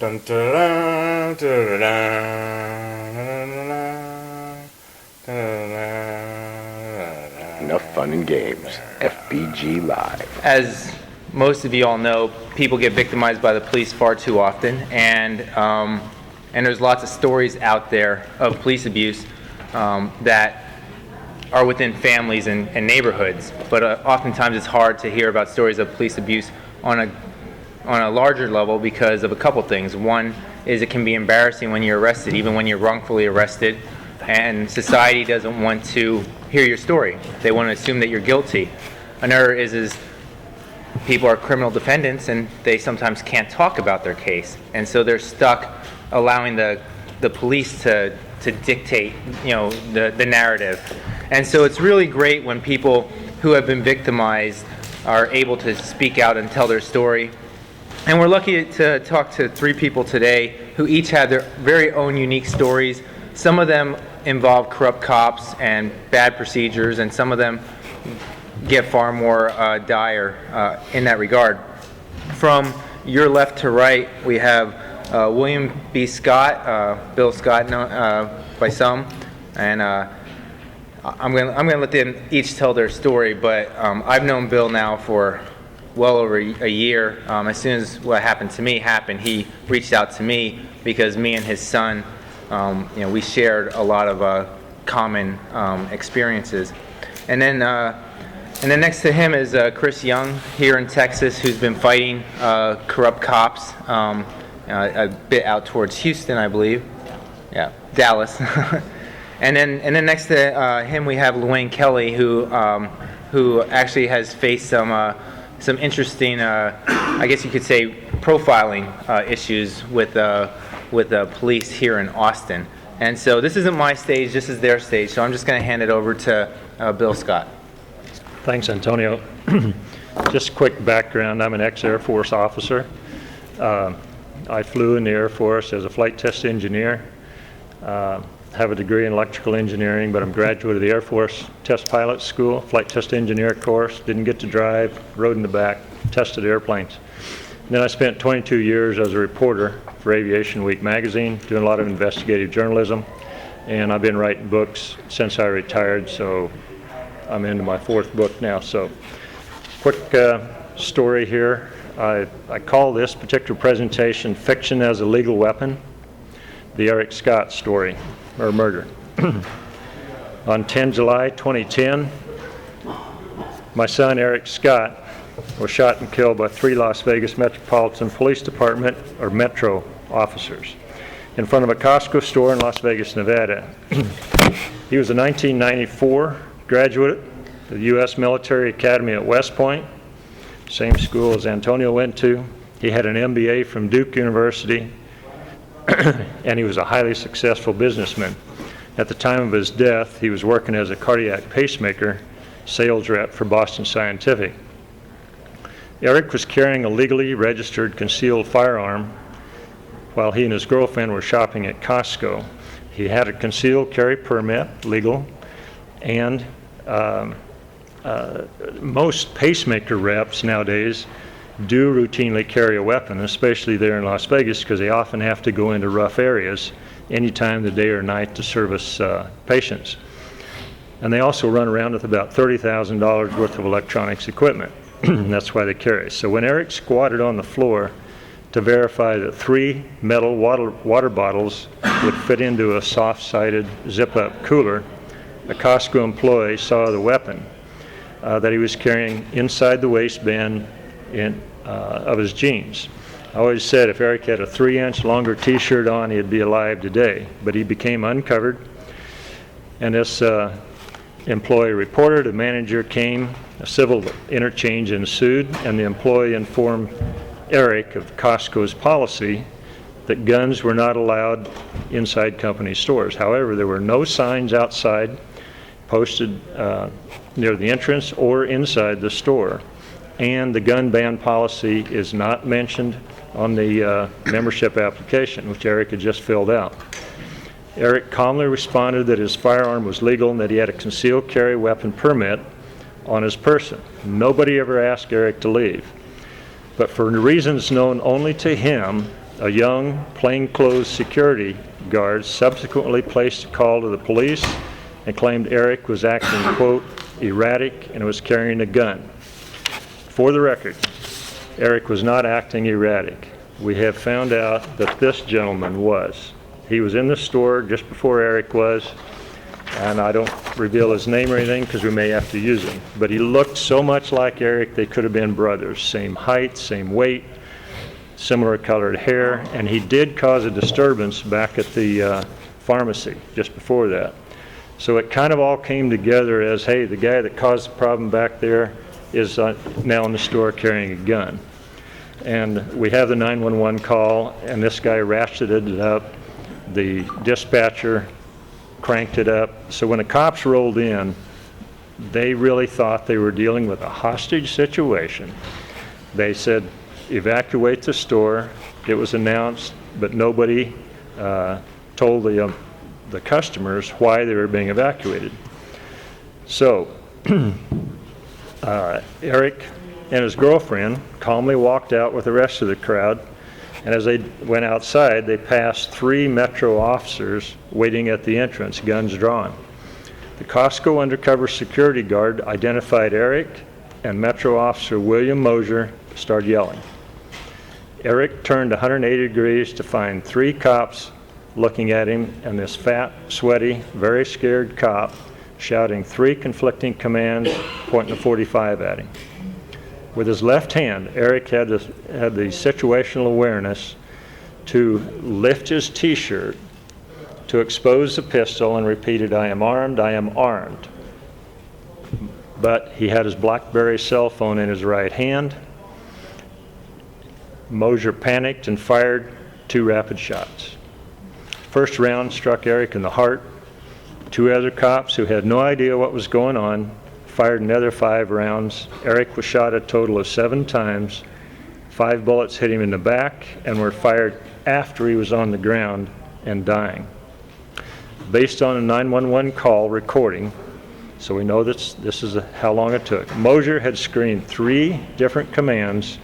Dun, dun, dun, dun, dun, Enough fun and games. FBG Live. As most of you all know, people get victimized by the police far too often, and there's lots of stories out there of police abuse that are within families and neighborhoods. But oftentimes it's hard to hear about stories of police abuse on a larger level because of a couple things. One is it can be embarrassing when you're arrested, even when you're wrongfully arrested, and society doesn't want to hear your story. They want to assume that you're guilty. Another is people are criminal defendants and they sometimes can't talk about their case, and so they're stuck allowing the police to dictate, the narrative. And so it's really great when people who have been victimized are able to speak out and tell their story. And we're lucky to talk to three people today who each have their very own unique stories. Some of them involve corrupt cops and bad procedures, and some of them get far more dire in that regard. From your left to right, we have William B. Scott, Bill Scott by some, and I'm gonna let them each tell their story. But I've known Bill now for well over a year. As soon as what happened to me happened, he reached out to me because me and his son, we shared a lot of common experiences. And then next to him is Chris Young here in Texas, who's been fighting corrupt cops a bit out towards Houston, I believe. Yeah, Dallas. and then next to him we have Luane Kelly, who actually has faced some interesting, I guess you could say, profiling issues with police here in Austin. And so this isn't my stage, this is their stage, so I'm just going to hand it over to Bill Scott. Thanks, Antonio. Just quick background, I'm an ex-Air Force officer. I flew in the Air Force as a flight test engineer. Have a degree in electrical engineering, but I'm a graduate of the Air Force Test Pilot School, flight test engineer course. Didn't get to drive, rode in the back, tested airplanes. And then I spent 22 years as a reporter for Aviation Week magazine, doing a lot of investigative journalism. And I've been writing books since I retired, so I'm into my fourth book now. So quick story here. I call this particular presentation Fiction as a Legal Weapon, the Erik Scott story, or murder. On 10 July 2010, my son Erik Scott was shot and killed by 3 Las Vegas Metropolitan Police Department, or Metro, officers in front of a Costco store in Las Vegas, Nevada. He was a 1994 graduate of the U.S. Military Academy at West Point, same school as Antonio went to. He had an MBA from Duke University, and he was a highly successful businessman. At the time of his death, he was working as a cardiac pacemaker sales rep for Boston Scientific. Erik was carrying a legally registered concealed firearm while he and his girlfriend were shopping at Costco. He had a concealed carry permit, legal, and most pacemaker reps nowadays do routinely carry a weapon, especially there in Las Vegas, because they often have to go into rough areas any time of the day or night to service patients. And they also run around with about $30,000 worth of electronics equipment. That's why they carry. So when Erik squatted on the floor to verify that 3 metal water bottles would fit into a soft-sided zip-up cooler, a Costco employee saw the weapon that he was carrying inside the waistband of his jeans. I always said if Erik had a 3-inch longer t-shirt on, he'd be alive today. But he became uncovered, and this employee reported. A manager came, a civil interchange ensued, and the employee informed Erik of Costco's policy that guns were not allowed inside company stores. However, there were no signs outside posted near the entrance or inside the store. And the gun ban policy is not mentioned on the membership application, which Erik had just filled out. Erik calmly responded that his firearm was legal and that he had a concealed carry weapon permit on his person. Nobody ever asked Erik to leave. But for reasons known only to him, A young, plainclothes security guard subsequently placed a call to the police and claimed Erik was acting, quote, erratic and was carrying a gun. For the record, Erik was not acting erratic. We have found out that this gentleman was. He was in the store just before Erik was, and I don't reveal his name or anything because we may have to use him. But he looked so much like Erik, they could have been brothers. Same height, same weight, similar colored hair, and he did cause a disturbance back at the pharmacy just before that. So it kind of all came together as, hey, the guy that caused the problem back there is now in the store carrying a gun. And we have the 911 call, and this guy ratcheted it up. The dispatcher cranked it up. So when the cops rolled in, they really thought they were dealing with a hostage situation. They said, evacuate the store. It was announced, but nobody told the customers why they were being evacuated. So Erik and his girlfriend calmly walked out with the rest of the crowd, and as they went outside, they passed 3 Metro officers waiting at the entrance, guns drawn. The Costco undercover security guard identified Erik, and Metro officer William Mosier started yelling. Erik turned 180 degrees to find 3 cops looking at him, and this fat, sweaty, very scared cop shouting 3 conflicting commands, pointing a .45 at him. With his left hand, Erik had the situational awareness to lift his t-shirt to expose the pistol and repeated, I am armed, I am armed. But he had his BlackBerry cell phone in his right hand. Mosier panicked and fired 2 rapid shots. First round struck Erik in the heart. 2 other cops who had no idea what was going on fired another 5 rounds. Erik was shot a total of 7 times. 5 bullets hit him in the back and were fired after he was on the ground and dying. Based on a 911 call recording, so we know this is how long it took, Mosier had screamed 3 different commands,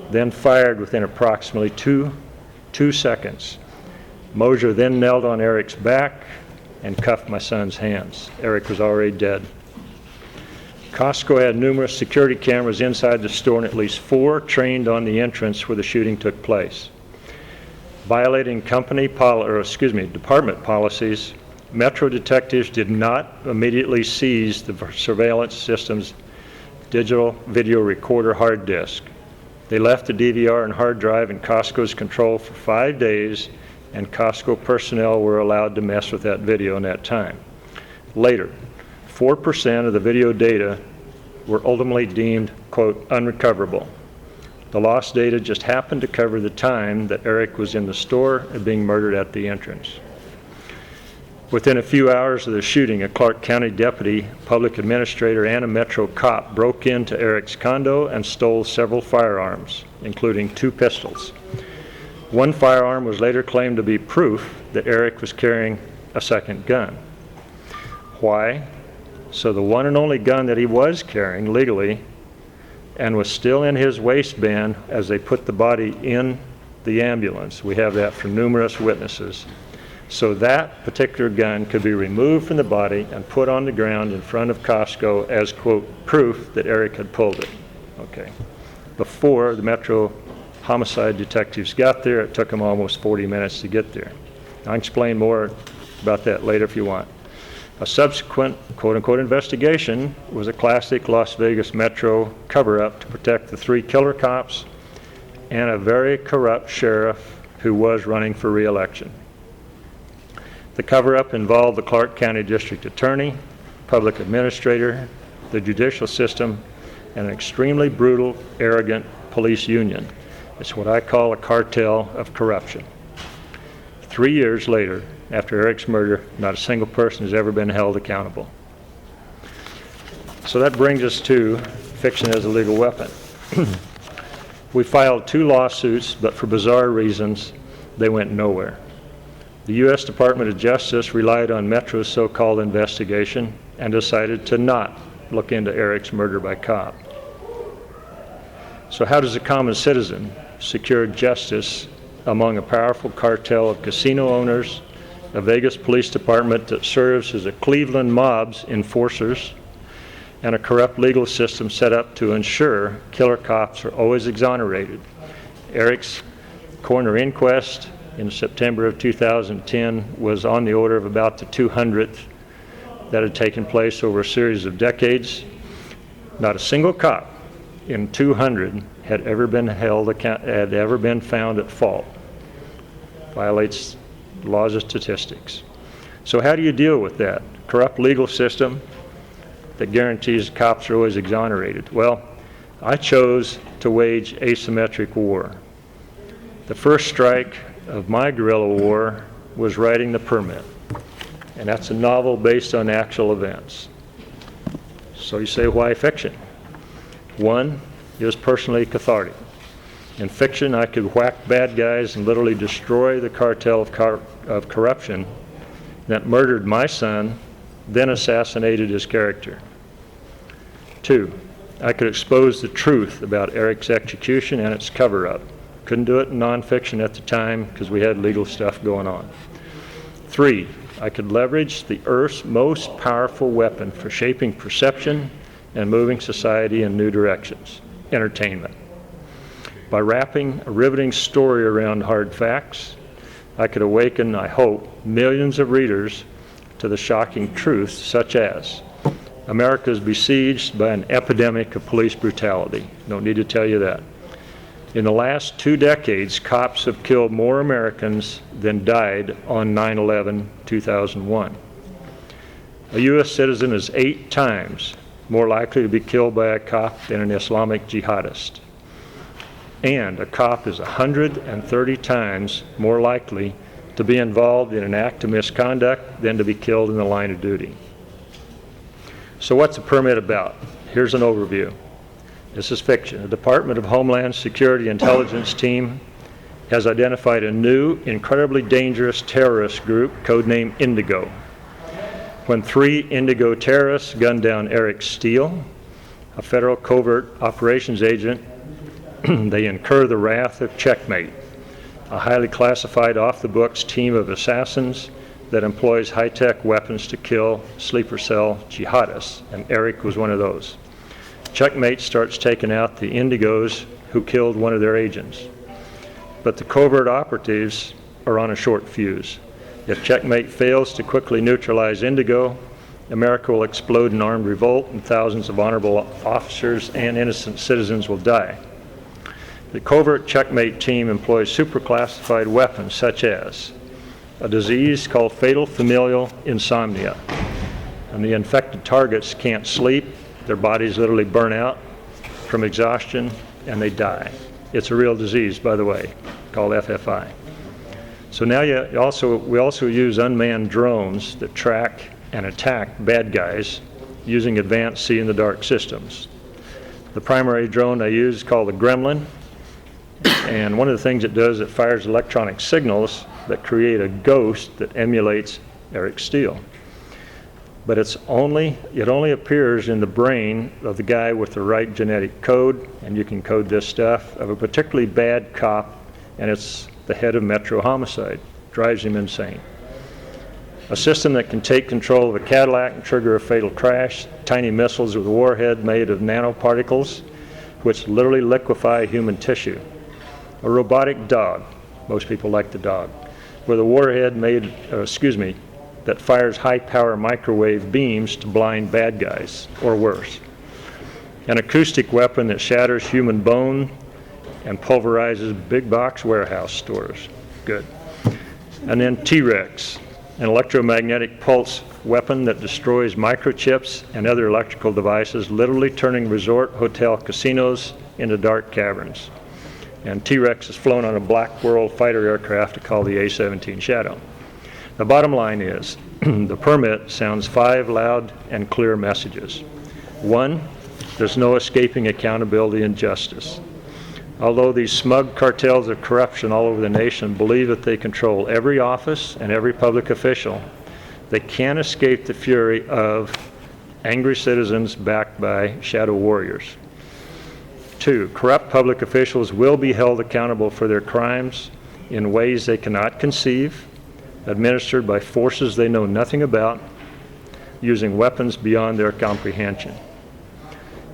then fired within approximately two seconds. Mosier then knelt on Erik's back and cuffed my son's hands. Erik was already dead. Costco had numerous security cameras inside the store, and at least 4 trained on the entrance where the shooting took place. Violating department policies, Metro detectives did not immediately seize the surveillance system's digital video recorder hard disk. They left the DVR and hard drive in Costco's control for 5 days, and Costco personnel were allowed to mess with that video in that time. Later, 4% of the video data were ultimately deemed, quote, unrecoverable. The lost data just happened to cover the time that Erik was in the store and being murdered at the entrance. Within a few hours of the shooting, a Clark County deputy, public administrator, and a Metro cop broke into Erik's condo and stole several firearms, including 2 pistols. 1 firearm was later claimed to be proof that Erik was carrying a second gun. Why? So the one and only gun that he was carrying legally and was still in his waistband as they put the body in the ambulance. We have that from numerous witnesses. So that particular gun could be removed from the body and put on the ground in front of Costco as, quote, proof that Erik had pulled it. Okay. Before the Metro homicide detectives got there, it took them almost 40 minutes to get there. I'll explain more about that later if you want. A subsequent, quote-unquote, investigation was a classic Las Vegas Metro cover-up to protect the 3 killer cops and a very corrupt sheriff who was running for re-election. The cover-up involved the Clark County District Attorney, public administrator, the judicial system, and an extremely brutal, arrogant police union. It's what I call a cartel of corruption. 3 years later, after Erik's murder, not a single person has ever been held accountable. So that brings us to fiction as a legal weapon. We filed 2 lawsuits, but for bizarre reasons, they went nowhere. The U.S. Department of Justice relied on Metro's so-called investigation and decided to not look into Erik's murder by cop. So how does a common citizen secure justice among a powerful cartel of casino owners, a Vegas police department that serves as a Cleveland mob's enforcers, and a corrupt legal system set up to ensure killer cops are always exonerated. Erik's coroner inquest in September of 2010 was on the order of about the 200th that had taken place over a series of decades. Not a single cop in 200 had ever been found at fault. Violates laws of statistics. So how do you deal with that? Corrupt legal system that guarantees cops are always exonerated. Well, I chose to wage asymmetric war. The first strike of my guerrilla war was writing The Permit, and that's a novel based on actual events. So you say, why fiction? One, it was personally cathartic. In fiction, I could whack bad guys and literally destroy the cartel of corruption that murdered my son, then assassinated his character. Two, I could expose the truth about Erik's execution and its cover-up. Couldn't do it in nonfiction at the time because we had legal stuff going on. Three, I could leverage the Earth's most powerful weapon for shaping perception and moving society in new directions, entertainment. By wrapping a riveting story around hard facts, I could awaken, I hope, millions of readers to the shocking truths such as America is besieged by an epidemic of police brutality. Don't need to tell you that. In the last 2 decades, cops have killed more Americans than died on 9/11/2001. A U.S. citizen is 8 times more likely to be killed by a cop than an Islamic jihadist. And a cop is 130 times more likely to be involved in an act of misconduct than to be killed in the line of duty. So what's a permit about? Here's an overview. This is fiction. The Department of Homeland Security intelligence team has identified a new, incredibly dangerous terrorist group, codenamed Indigo. When 3 Indigo terrorists gunned down Erik Steele, a federal covert operations agent, they incur the wrath of Checkmate, a highly classified off-the-books team of assassins that employs high-tech weapons to kill sleeper cell jihadists, and Erik was one of those. Checkmate starts taking out the Indigos who killed one of their agents. But the covert operatives are on a short fuse. If Checkmate fails to quickly neutralize Indigo, America will explode in armed revolt and thousands of honorable officers and innocent citizens will die. The covert Checkmate team employs super classified weapons such as a disease called fatal familial insomnia. And the infected targets can't sleep, their bodies literally burn out from exhaustion, and they die. It's a real disease, by the way, called FFI. So now we also use unmanned drones that track and attack bad guys using advanced see-in-the-dark systems. The primary drone I use is called the Gremlin, and one of the things it does, it fires electronic signals that create a ghost that emulates Erik Steele. But it only appears in the brain of the guy with the right genetic code, and you can code this stuff, of a particularly bad cop, and it's the head of Metro Homicide. Drives him insane. A system that can take control of a Cadillac and trigger a fatal crash, tiny missiles with a warhead made of nanoparticles, which literally liquefy human tissue. A robotic dog, most people like the dog, with a warhead that fires high-power microwave beams to blind bad guys, or worse. An acoustic weapon that shatters human bone and pulverizes big box warehouse stores. Good. And then T-Rex, an electromagnetic pulse weapon that destroys microchips and other electrical devices, literally turning resort, hotel, casinos into dark caverns. And T-Rex is flown on a Black World fighter aircraft called the A-17 Shadow. The bottom line is, the permit sounds 5 loud and clear messages. 1, there's no escaping accountability and justice. Although these smug cartels of corruption all over the nation believe that they control every office and every public official, they can't escape the fury of angry citizens backed by shadow warriors. 2, corrupt public officials will be held accountable for their crimes, in ways they cannot conceive, administered by forces they know nothing about, using weapons beyond their comprehension.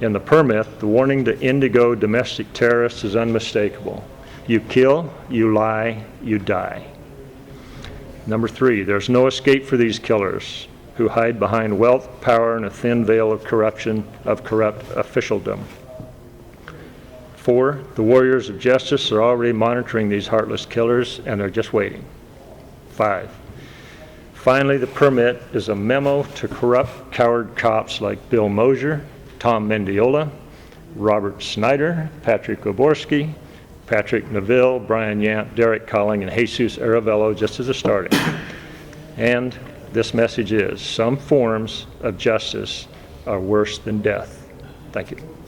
In the permit, the warning to indigo domestic terrorists is unmistakable. You kill, you lie, you die. Number 3, there's no escape for these killers who hide behind wealth, power, and a thin veil of corruption, of corrupt officialdom. 4, the warriors of justice are already monitoring these heartless killers, and they're just waiting. 5, finally, the permit is a memo to corrupt, coward cops like Bill Mosier, Tom Mendiola, Robert Snyder, Patrick Oborski, Patrick Neville, Brian Yant, Derek Colling, and Jesus Aravello, just as a starting. And this message is, some forms of justice are worse than death. Thank you.